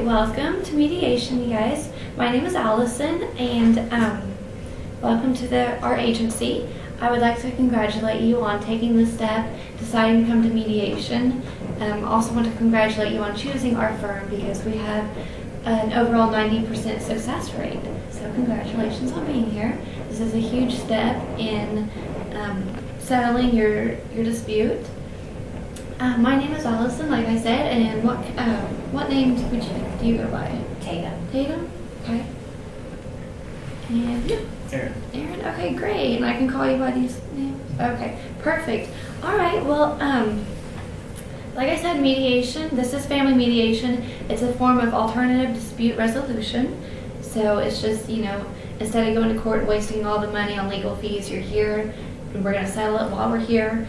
welcome to mediation, you guys. My name is Allison, and welcome to our agency. I would like to congratulate you on taking this step, deciding to come to mediation. Also want to congratulate you on choosing our firm because we have an overall 90% success rate. So congratulations on being here. This is a huge step in settling your dispute. My name is Allison, like I said, and what name do you go by? Tatum. Tatum? Okay. And Aaron. Aaron? Okay, great. And I can call you by these names? Okay, perfect. All right, well, like I said, mediation, this is family mediation. It's a form of alternative dispute resolution. So it's just, instead of going to court and wasting all the money on legal fees, you're here, and we're going to settle it while we're here.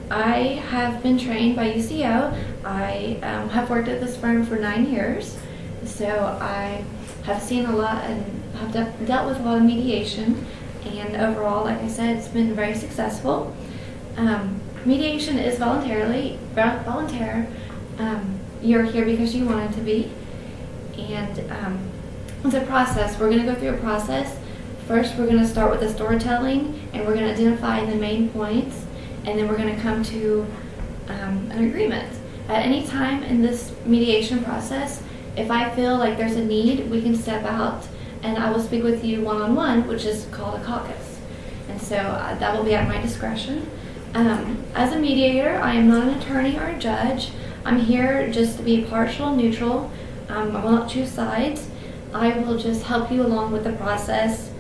I have been trained by UCO. I have worked at this firm for 9 years, so I have seen a lot and have dealt with a lot of mediation, and overall, like I said, it's been very successful. Mediation is volunteer. You're here because you wanted to be, and it's a process. We're going to go through a process. First, we're going to start with the storytelling, and we're going to identify the main points, and then we're going to come to an agreement. At any time in this mediation process, if I feel like there's a need, we can step out and I will speak with you one-on-one, which is called a caucus. And so that will be at my discretion. As a mediator, I am not an attorney or a judge. I'm here just to be partial, neutral. I will not choose sides. I will just help you along with the process,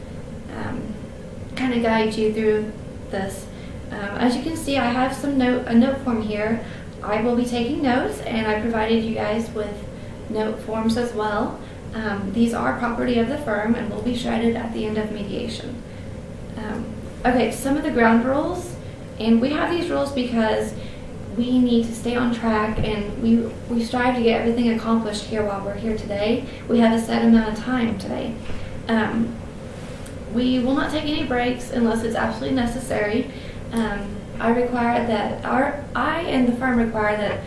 kind of guide you through this. As you can see, I have a note form here. I will be taking notes, and I provided you guys with note forms as well. These are property of the firm and will be shredded at the end of mediation. Okay, some of the ground rules, and we have these rules because we need to stay on track, and we strive to get everything accomplished here while we're here today. We have a set amount of time today. We will not take any breaks unless it's absolutely necessary. I require that I and the firm require that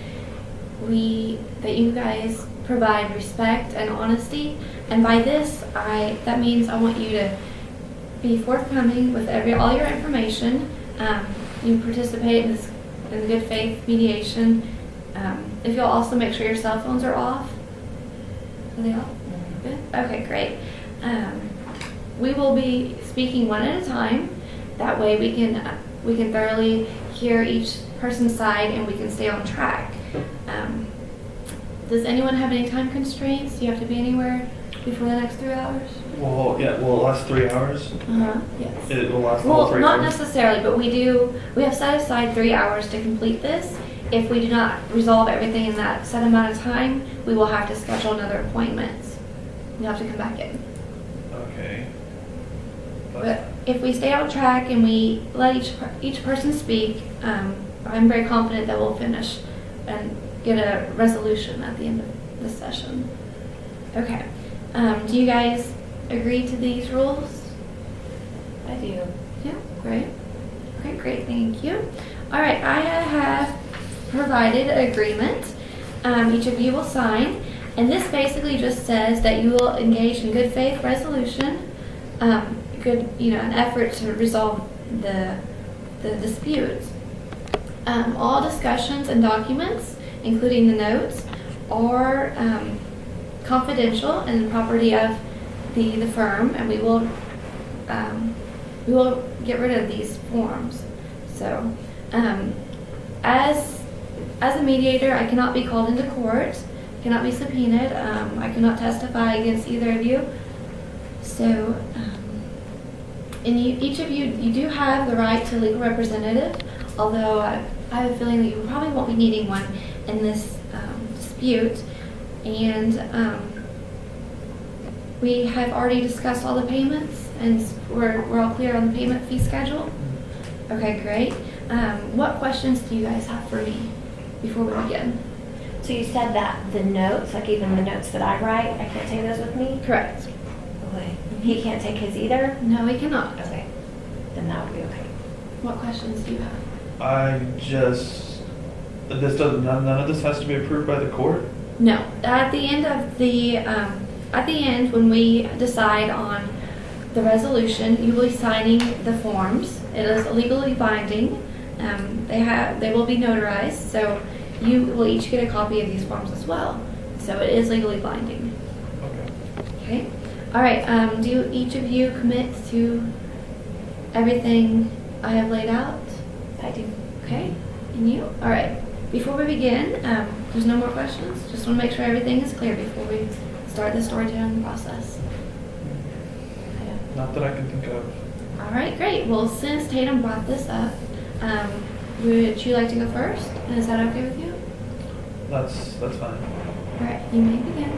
you guys provide respect and honesty, and by this that means I want you to be forthcoming with all your information. You participate in good faith mediation. If you'll also make sure your cell phones are off. Are they off? Good. Okay, great. We will be speaking one at a time. That way we can thoroughly hear each person's side and we can stay on track. Does anyone have any time constraints? Do you have to be anywhere before the next 3 hours? Well, yeah, will it last 3 hours? Yes. It will last the whole 3 hours? Well, not necessarily, but we have set aside 3 hours to complete this. If we do not resolve everything in that set amount of time, we will have to schedule another appointment. You'll have to come back in. Okay. But if we stay on track and we let each person speak, I'm very confident that we'll finish and get a resolution at the end of the session. Okay. Do you guys agree to these rules? I do. Yeah, great. Okay, great, thank you. All right, I have provided an agreement. Each of you will sign, and this basically just says that you will engage in good faith resolution, an effort to resolve the disputes. All discussions and documents, including the notes, are confidential and property of the firm, and we will get rid of these forms. So, as a mediator, I cannot be called into court, cannot be subpoenaed. I cannot testify against either of you. So, and each of you do have the right to a legal representative, although I have a feeling that you probably won't be needing one in this dispute. And we have already discussed all the payments, and we're all clear on the payment fee schedule. Okay, great. What questions do you guys have for me before we begin? So you said that the notes, like even the notes that I write, I can't take those with me? Correct. Okay. He can't take his either? No, we cannot. Okay. Then that would be okay. What questions do you have? None of this has to be approved by the court? No, at the end of when we decide on the resolution, you will be signing the forms. It is legally binding. They will be notarized, so you will each get a copy of these forms as well. So it is legally binding. Okay. Okay. All right. Do each of you commit to everything I have laid out? I do. Okay. And you? All right. Before we begin, there's no more questions. Just want to make sure everything is clear before we start the storytelling process. Not that I can think of. All right, great. Well, since Tatum brought this up, would you like to go first? And is that okay with you? That's fine. All right, you may begin.